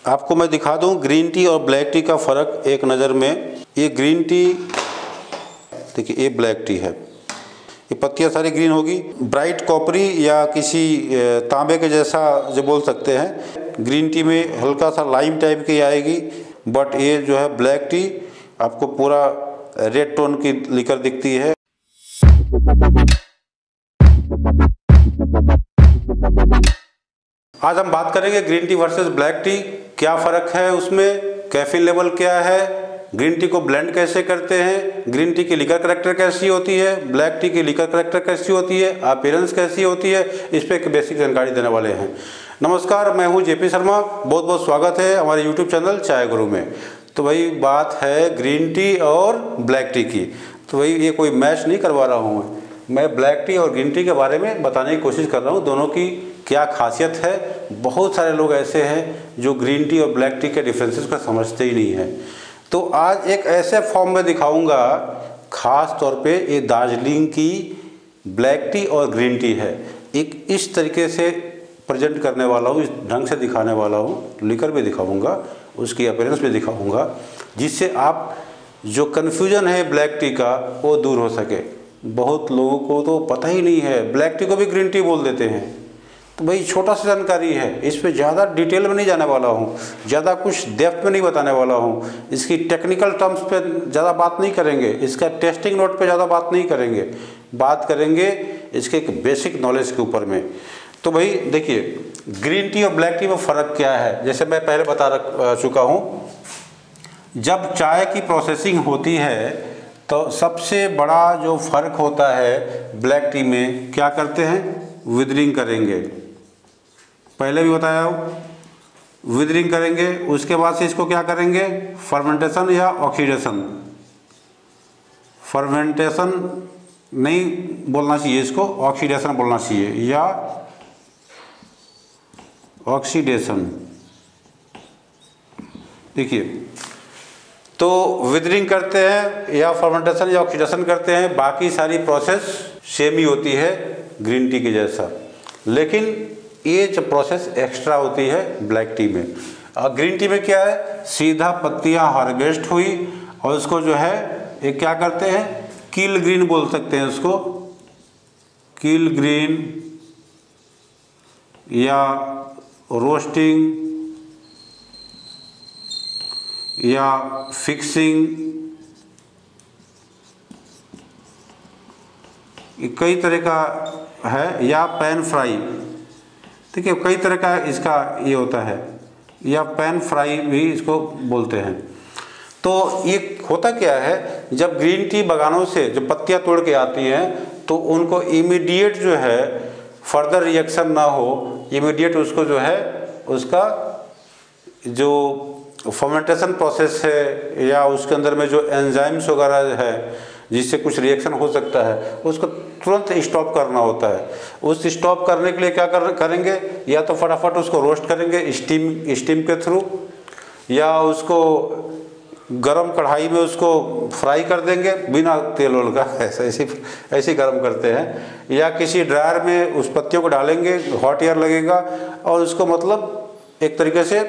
आपको मैं दिखा दूं ग्रीन टी और ब्लैक टी का फ़र्क एक नज़र में। ये ग्रीन टी देखिए, ये ब्लैक टी है, ये पत्तियाँ सारी ग्रीन होगी, ब्राइट कॉपरी या किसी तांबे के जैसा जो बोल सकते हैं। ग्रीन टी में हल्का सा लाइम टाइप की आएगी, बट ये जो है ब्लैक टी आपको पूरा रेड टोन की लिकर दिखती है। आज हम बात करेंगे green tea versus black T, क्या फ़र्क है उसमें, कैफीन लेवल क्या है, ग्रीन टी को ब्लेंड कैसे करते हैं, ग्रीन टी की लिकर करेक्टर कैसी होती है, ब्लैक टी की लिकर करेक्टर कैसी होती है, अपीयरेंस कैसी होती है, इस पर एक बेसिक जानकारी देने वाले हैं। नमस्कार, मैं हूं जेपी शर्मा, बहुत बहुत स्वागत है हमारे यूट्यूब चैनल चाय गुरु में। तो भाई बात है ग्रीन टी और ब्लैक टी की, तो भाई ये कोई मैच नहीं करवा रहा हूँ मैं ब्लैक टी और ग्रीन टी के बारे में बताने की कोशिश कर रहा हूँ, दोनों की क्या खासियत है। बहुत सारे लोग ऐसे हैं जो ग्रीन टी और ब्लैक टी के डिफरेंसेस को समझते ही नहीं हैं। तो आज एक ऐसे फॉर्म में दिखाऊंगा, ख़ास तौर पे ये दार्जिलिंग की ब्लैक टी और ग्रीन टी है। एक इस तरीके से प्रेजेंट करने वाला हूँ, इस ढंग से दिखाने वाला हूँ, लिकर भी दिखाऊंगा, उसकी अपीयरेंस भी दिखाऊंगा, जिससे आप जो कन्फ्यूजन है ब्लैक टी का वो दूर हो सके। बहुत लोगों को तो पता ही नहीं है, ब्लैक टी को भी ग्रीन टी बोल देते हैं। तो भाई छोटा सा जानकारी है, इस पे ज़्यादा डिटेल में नहीं जाने वाला हूँ, ज़्यादा कुछ डेप्थ में नहीं बताने वाला हूँ, इसकी टेक्निकल टर्म्स पे ज़्यादा बात नहीं करेंगे, इसका टेस्टिंग नोट पे ज़्यादा बात नहीं करेंगे, बात करेंगे इसके एक बेसिक नॉलेज के ऊपर में। तो भाई देखिए, ग्रीन टी और ब्लैक टी में फ़र्क क्या है, जैसे मैं पहले बता चुका हूँ, जब चाय की प्रोसेसिंग होती है तो सबसे बड़ा जो फ़र्क होता है ब्लैक टी में, क्या करते हैं, विदरिंग करेंगे। पहले भी बताया हूँ, विदरिंग करेंगे, उसके बाद से इसको क्या करेंगे, फर्मेंटेशन या ऑक्सीडेशन। फर्मेंटेशन नहीं बोलना चाहिए, इसको ऑक्सीडेशन बोलना चाहिए, या ऑक्सीडेशन। देखिए, तो विदरिंग करते हैं या फर्मेंटेशन या ऑक्सीडेशन करते हैं, बाकी सारी प्रोसेस सेम ही होती है ग्रीन टी के जैसा, लेकिन ये जो प्रोसेस एक्स्ट्रा होती है ब्लैक टी में। और ग्रीन टी में क्या है, सीधा पत्तियां हार्वेस्ट हुई और उसको जो है ये क्या करते हैं, किल ग्रीन बोल सकते हैं उसको, किल ग्रीन या रोस्टिंग या फिक्सिंग, कई तरह का है, या पैन फ्राई। ठीक है, कई तरह का इसका ये होता है, या पैन फ्राई भी इसको बोलते हैं। तो ये होता क्या है, जब ग्रीन टी बागानों से जो पत्तियां तोड़ के आती हैं तो उनको इमीडिएट जो है फर्दर रिएक्शन ना हो, इमीडिएट उसको जो है उसका जो फर्मेंटेशन प्रोसेस है या उसके अंदर में जो एंजाइम्स वगैरह है जिससे कुछ रिएक्शन हो सकता है, उसको तुरंत स्टॉप करना होता है। उस स्टॉप करने के लिए क्या करेंगे, या तो फटाफट उसको रोस्ट करेंगे स्टीम के थ्रू, या उसको गरम कढ़ाई में उसको फ्राई कर देंगे बिना तेल वोल का, ऐसे गरम करते हैं, या किसी ड्रायर में उस पत्तियों को डालेंगे, हॉट एयर लगेगा और उसको मतलब एक तरीके से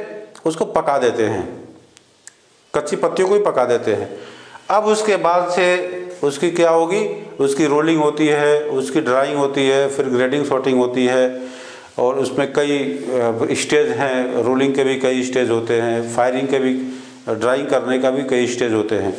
उसको पका देते हैं, कच्ची पत्तियों को ही पका देते हैं। अब उसके बाद से उसकी क्या होगी, उसकी रोलिंग होती है, उसकी ड्राइंग होती है, फिर ग्रेडिंग सॉर्टिंग होती है, और उसमें कई स्टेज हैं, रोलिंग के भी कई स्टेज होते हैं, फायरिंग के भी, ड्राइंग करने का भी कई स्टेज होते हैं।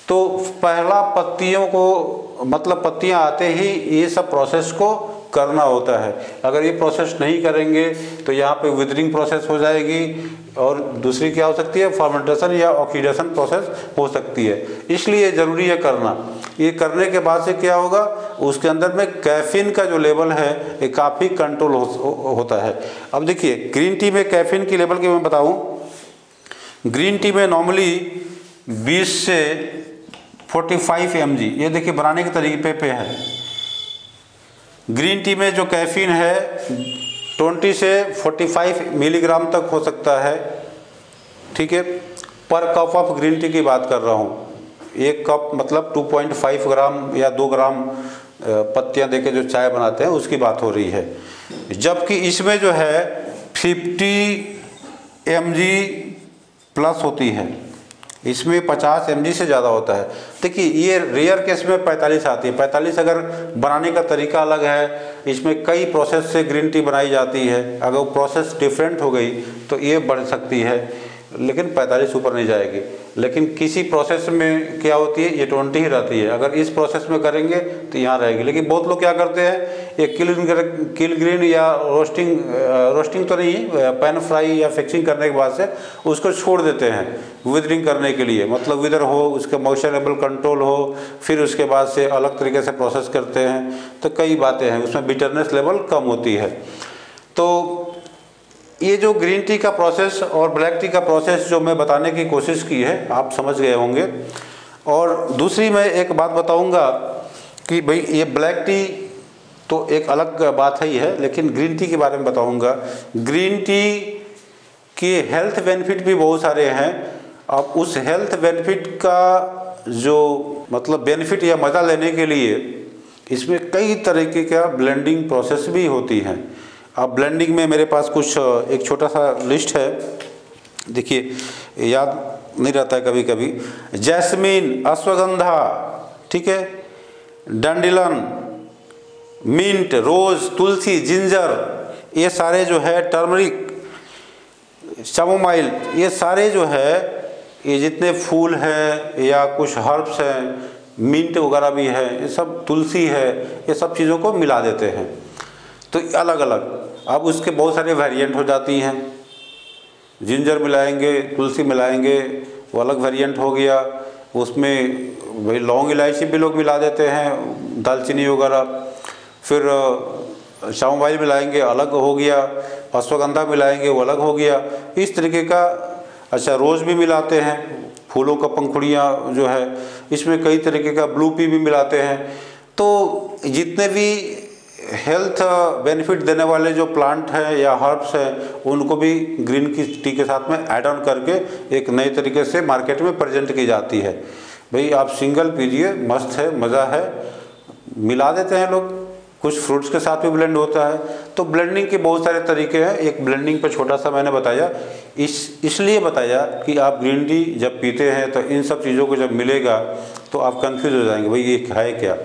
तो पहला पत्तियों को मतलब पत्तियां आते ही ये सब प्रोसेस को करना होता है। अगर ये प्रोसेस नहीं करेंगे तो यहाँ पे विदरिंग प्रोसेस हो जाएगी, और दूसरी क्या हो सकती है, फर्मेंटेशन या ऑक्सीडेशन प्रोसेस हो सकती है। इसलिए ज़रूरी है करना। ये करने के बाद से क्या होगा, उसके अंदर में कैफीन का जो लेवल है ये काफ़ी कंट्रोल होता है। अब देखिए, ग्रीन टी में कैफीन की लेवल की मैं बताऊँ, ग्रीन टी में नॉर्मली 20 से 45 mg, ये देखिए बनाने के तरीके पे है। ग्रीन टी में जो कैफीन है 20 से 45 मिलीग्राम तक हो सकता है, ठीक है, पर कप ऑफ ग्रीन टी की बात कर रहा हूँ। एक कप मतलब 2.5 ग्राम या 2 ग्राम पत्तियाँ देके जो चाय बनाते हैं उसकी बात हो रही है, जबकि इसमें जो है 50 mg+ होती है, इसमें 50 mg से ज़्यादा होता है। देखिए ये रेयर केस में 45 आती है। 45 अगर बनाने का तरीका अलग है, इसमें कई प्रोसेस से ग्रीन टी बनाई जाती है, अगर वो प्रोसेस डिफरेंट हो गई तो ये बढ़ सकती है, लेकिन 45 ऊपर नहीं जाएगी। लेकिन किसी प्रोसेस में क्या होती है, ये 20 ही रहती है। अगर इस प्रोसेस में करेंगे तो यहाँ रहेगी। लेकिन बहुत लोग क्या करते हैं, ये किल ग्रीन या रोस्टिंग तो नहीं, पैन फ्राई या फिक्सिंग करने के बाद से उसको छोड़ देते हैं विदरिंग करने के लिए, मतलब विदर हो, उसका मॉइस्चर लेवल कंट्रोल हो, फिर उसके बाद से अलग तरीके से प्रोसेस करते हैं। तो कई बातें हैं, उसमें बिटरनेस लेवल कम होती है। तो ये जो ग्रीन टी का प्रोसेस और ब्लैक टी का प्रोसेस जो मैं बताने की कोशिश की है, आप समझ गए होंगे। और दूसरी मैं एक बात बताऊंगा कि भाई ये ब्लैक टी तो एक अलग बात ही है, लेकिन ग्रीन टी के बारे में बताऊंगा। ग्रीन टी के हेल्थ बेनिफिट भी बहुत सारे हैं। अब उस हेल्थ बेनिफिट का जो मतलब बेनिफिट या मज़ा लेने के लिए इसमें कई तरीके का ब्लेंडिंग प्रोसेस भी होती हैं। अब ब्लेंडिंग में मेरे पास कुछ एक छोटा सा लिस्ट है, देखिए याद नहीं रहता है कभी कभी। जैस्मीन, अश्वगंधा, ठीक है, डंडिलन, मिंट, रोज, तुलसी, जिंजर, ये सारे जो है, टर्मरिक, चमोमाइल, ये सारे जो है, ये जितने फूल हैं या कुछ हर्ब्स हैं, मिंट वगैरह भी है, ये सब, तुलसी है, ये सब चीज़ों को मिला देते हैं। तो अलग अलग अब उसके बहुत सारे वेरिएंट हो जाती हैं। जिंजर मिलाएंगे, तुलसी मिलाएंगे, वो अलग वेरिएंट हो गया। उसमें भाई लौंग इलायची भी लोग मिला देते हैं, दालचीनी वगैरह। फिर चावमाइल मिलाएंगे, अलग हो गया। अश्वगंधा मिलाएंगे, वो अलग हो गया। इस तरीके का। अच्छा, रोज़ भी मिलाते हैं, फूलों का पंखुड़ियाँ जो है, इसमें कई तरीके का। ब्लू पी भी मिलाते हैं। तो जितने भी हेल्थ बेनिफिट देने वाले जो प्लांट हैं या हर्ब्स हैं, उनको भी ग्रीन की टी के साथ में ऐड ऑन करके एक नए तरीके से मार्केट में प्रेजेंट की जाती है। भाई आप सिंगल पीजिए, मस्त है, मज़ा है। मिला देते हैं लोग, कुछ फ्रूट्स के साथ भी ब्लेंड होता है। तो ब्लेंडिंग के बहुत सारे तरीके हैं। एक ब्लेंडिंग पर छोटा सा मैंने बताया, इसलिए बताया कि आप ग्रीन टी जब पीते हैं तो इन सब चीज़ों को जब मिलेगा तो आप कंफ्यूज हो जाएंगे, भाई ये है क्या।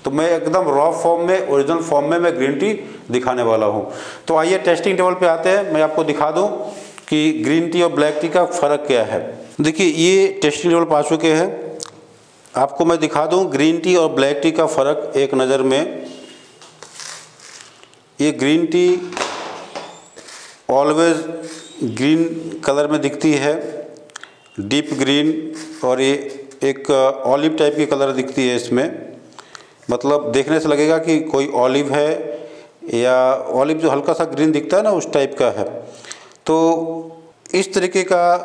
तो मैं एकदम रॉ फॉर्म में, ओरिजिनल फॉर्म में मैं ग्रीन टी दिखाने वाला हूँ। तो आइए टेस्टिंग टेबल पे आते हैं, मैं आपको दिखा दूँ कि ग्रीन टी और ब्लैक टी का फ़र्क क्या है। देखिए ये टेस्टिंग टेबल पा चुके हैं, आपको मैं दिखा दूँ ग्रीन टी और ब्लैक टी का फ़र्क एक नज़र में। ये green tea always green colour में दिखती है, डीप ग्रीन, और ये एक ऑलिव टाइप की कलर दिखती है इसमें। मतलब देखने से लगेगा कि कोई ऑलिव है, या ऑलिव जो हल्का सा ग्रीन दिखता है ना, उस टाइप का है। तो इस तरीके का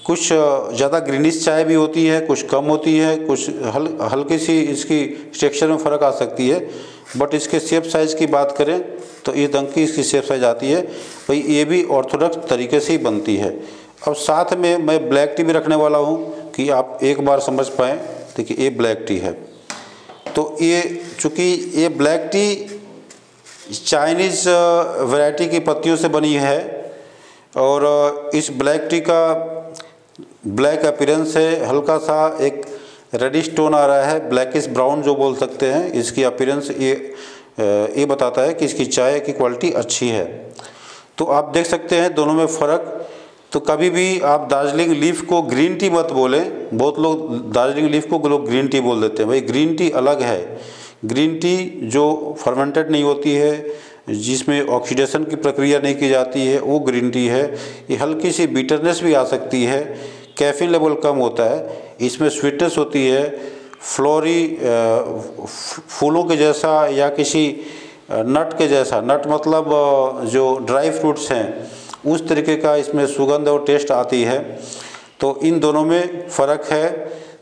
कुछ ज़्यादा ग्रीनिश चाय भी होती है, कुछ कम होती है, कुछ हल्की सी इसकी टेक्सचर में फ़र्क आ सकती है। बट इसके शेप साइज़ की बात करें तो इस ढंग की इसकी शेप साइज़ आती है। भाई ये भी ऑर्थोडॉक्स तरीके से ही बनती है। अब साथ में मैं ब्लैक टी भी रखने वाला हूँ कि आप एक बार समझ पाएँ। देखिए ये ब्लैक टी है। तो ये चूँकि ये ब्लैक टी चाइनीज़ वैरायटी की पत्तियों से बनी है, और इस ब्लैक टी का ब्लैक अपीयरेंस है, हल्का सा एक रेडिश टोन आ रहा है, ब्लैकिश ब्राउन जो बोल सकते हैं। इसकी अपीयरेंस ये बताता है कि इसकी चाय की क्वालिटी अच्छी है। तो आप देख सकते हैं दोनों में फ़र्क। तो कभी भी आप दार्जिलिंग लीफ को ग्रीन टी मत बोलें। बहुत लोग दार्जिलिंग लीफ को लोग ग्रीन टी बोल देते हैं। भाई ग्रीन टी अलग है। ग्रीन टी जो फर्मेंटेड नहीं होती है, जिसमें ऑक्सीडेशन की प्रक्रिया नहीं की जाती है, वो ग्रीन टी है। ये हल्की सी बिटरनेस भी आ सकती है, कैफीन लेवल कम होता है, इसमें स्वीटनेस होती है, फ्लोरी फूलों के जैसा या किसी नट के जैसा, नट मतलब जो ड्राई फ्रूट्स हैं उस तरीके का इसमें सुगंध और टेस्ट आती है। तो इन दोनों में फ़र्क है।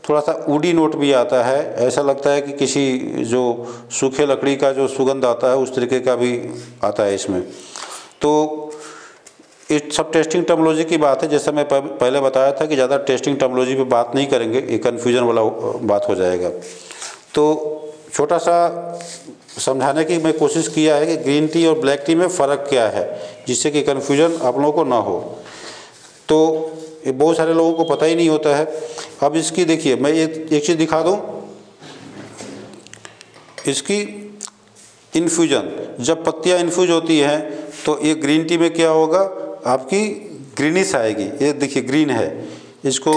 थोड़ा सा वुडी नोट भी आता है, ऐसा लगता है कि किसी जो सूखे लकड़ी का जो सुगंध आता है उस तरीके का भी आता है इसमें। तो ये सब टेस्टिंग टर्मिनोलॉजी की बात है। जैसा मैं पहले बताया था कि ज़्यादा टेस्टिंग टर्मिनोलॉजी पे बात नहीं करेंगे, ये कन्फ्यूजन वाला बात हो जाएगा। तो छोटा सा समझाने की मैं कोशिश किया है कि ग्रीन टी और ब्लैक टी में फ़र्क क्या है, जिससे कि कन्फ्यूजन आप लोगों को ना हो। तो ये बहुत सारे लोगों को पता ही नहीं होता है। अब इसकी देखिए, मैं एक चीज़ दिखा दूँ, इसकी इन्फ्यूजन, जब पत्तियाँ इन्फ्यूज होती हैं तो ये ग्रीन टी में क्या होगा, आपकी ग्रीनिश आएगी। ये देखिए ग्रीन है, इसको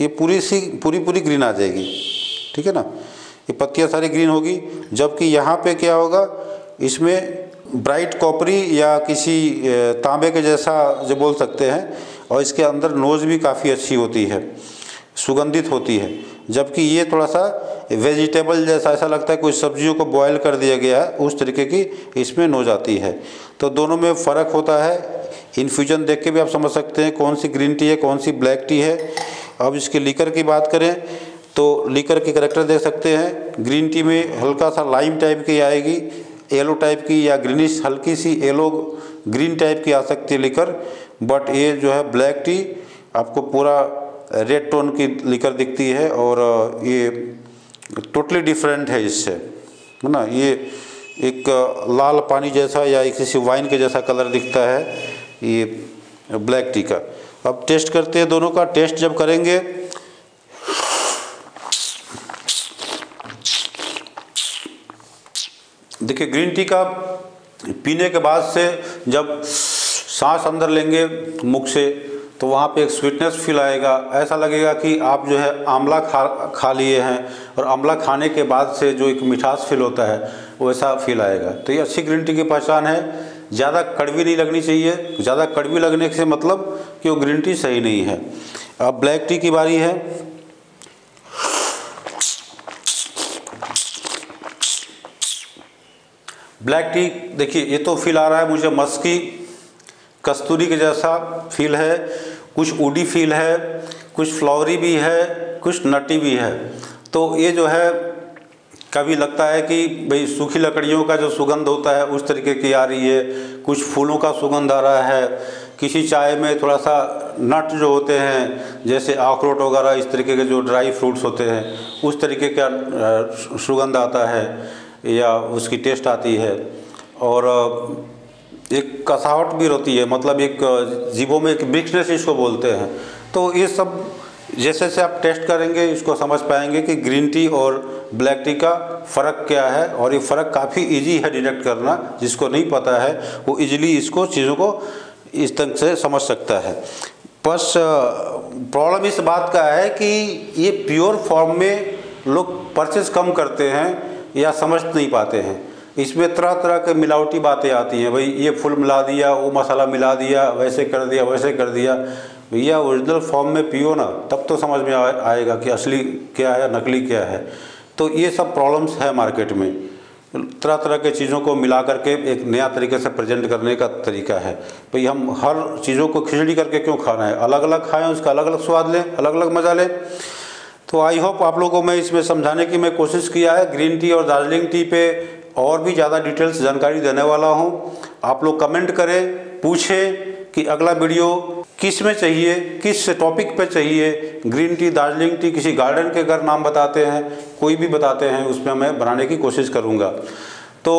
ये पूरी ग्रीन आ जाएगी, ठीक है ना। ये पत्तियाँ सारी ग्रीन होगी, जबकि यहाँ पे क्या होगा, इसमें ब्राइट कॉपरी या किसी तांबे के जैसा जो बोल सकते हैं, और इसके अंदर नोज़ भी काफ़ी अच्छी होती है, सुगंधित होती है। जबकि ये थोड़ा सा वेजिटेबल जैसा, ऐसा लगता है कुछ सब्जियों को बॉयल कर दिया गया है, उस तरीके की इसमें नोज़ आती है। तो दोनों में फ़र्क होता है। इन्फ्यूजन देख के भी आप समझ सकते हैं कौन सी ग्रीन टी है, कौन सी ब्लैक टी है। अब इसके लीकर की बात करें तो लीकर की कैरेक्टर देख सकते हैं। ग्रीन टी में हल्का सा लाइम टाइप की आएगी, येलो टाइप की, या ग्रीनिश हल्की सी येलो ग्रीन टाइप की आ सकती है लीकर। बट ये जो है ब्लैक टी आपको पूरा रेड टोन की लीकर दिखती है, और ये टोटली डिफरेंट है इससे, है ना। ये एक लाल पानी जैसा या एक किसी वाइन के जैसा कलर दिखता है ये ब्लैक टी का। अब टेस्ट करते हैं दोनों का। टेस्ट जब करेंगे, देखिए ग्रीन टी का पीने के बाद से जब सांस अंदर लेंगे मुख से, तो वहाँ पे एक स्वीटनेस फील आएगा। ऐसा लगेगा कि आप जो है आंवला खा लिए हैं, और आंवला खाने के बाद से जो एक मिठास फील होता है वैसा फील आएगा। तो ये अच्छी ग्रीन टी की पहचान है। ज़्यादा कड़वी नहीं लगनी चाहिए, ज़्यादा कड़वी लगने से मतलब कि वो ग्रीन टी सही नहीं है। अब ब्लैक टी की बारी है। ब्लैक टी देखिए, ये तो फील आ रहा है मुझे मस्की कस्तूरी के जैसा फील है, कुछ वुडी फील है, कुछ फ्लावरी भी है, कुछ नटी भी है। तो ये जो है कभी लगता है कि भाई सूखी लकड़ियों का जो सुगंध होता है उस तरीके की आ रही है, कुछ फूलों का सुगंध आ रहा है, किसी चाय में थोड़ा सा नट जो होते हैं जैसे अखरोट वगैरह, इस तरीके के जो ड्राई फ्रूट्स होते हैं उस तरीके का सुगंध आता है या उसकी टेस्ट आती है। और एक कसावट भी होती है, मतलब एक जीभों में एक मिक्सनेस इसको बोलते हैं। तो ये सब जैसे जैसे आप टेस्ट करेंगे इसको समझ पाएंगे कि ग्रीन टी और ब्लैक टी का फ़र्क क्या है। और ये फ़र्क काफ़ी इजी है डिटेक्ट करना, जिसको नहीं पता है वो इजीली इसको चीज़ों को इस तरह से समझ सकता है। बस प्रॉब्लम इस बात का है कि ये प्योर फॉर्म में लोग परचेज़ कम करते हैं या समझ नहीं पाते हैं। इसमें तरह तरह के मिलावटी बातें आती हैं, भाई ये फूल मिला दिया, वो मसाला मिला दिया, वैसे कर दिया, वैसे कर दिया। भैया ओरिजिनल फॉर्म में पियो ना, तब तो समझ में आएगा कि असली क्या है, नकली क्या है। तो ये सब प्रॉब्लम्स है मार्केट में। तरह तरह के चीज़ों को मिला करके एक नया तरीके से प्रेजेंट करने का तरीका है। भाई हम हर चीज़ों को खिचड़ी करके क्यों खाना है, अलग अलग खाएं, उसका अलग अलग स्वाद लें, अलग अलग मज़ा लें। तो आई होप आप लोगों को मैं इसमें समझाने की मैं कोशिश किया है। ग्रीन टी और दार्जिलिंग टी पे और भी ज़्यादा डिटेल्स जानकारी देने वाला हूँ। आप लोग कमेंट करें, पूछें कि अगला वीडियो किस में चाहिए, किस टॉपिक पे चाहिए। ग्रीन टी, दार्जिलिंग टी, किसी गार्डन के अगर नाम बताते हैं, कोई भी बताते हैं, उसमें मैं बनाने की कोशिश करूँगा। तो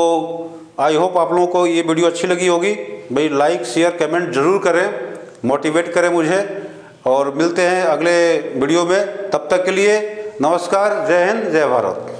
आई होप आप लोगों को ये वीडियो अच्छी लगी होगी। भाई लाइक शेयर कमेंट ज़रूर करें, मोटिवेट करें मुझे। और मिलते हैं अगले वीडियो में, तब तक के लिए नमस्कार, जय हिंद, जय भारत।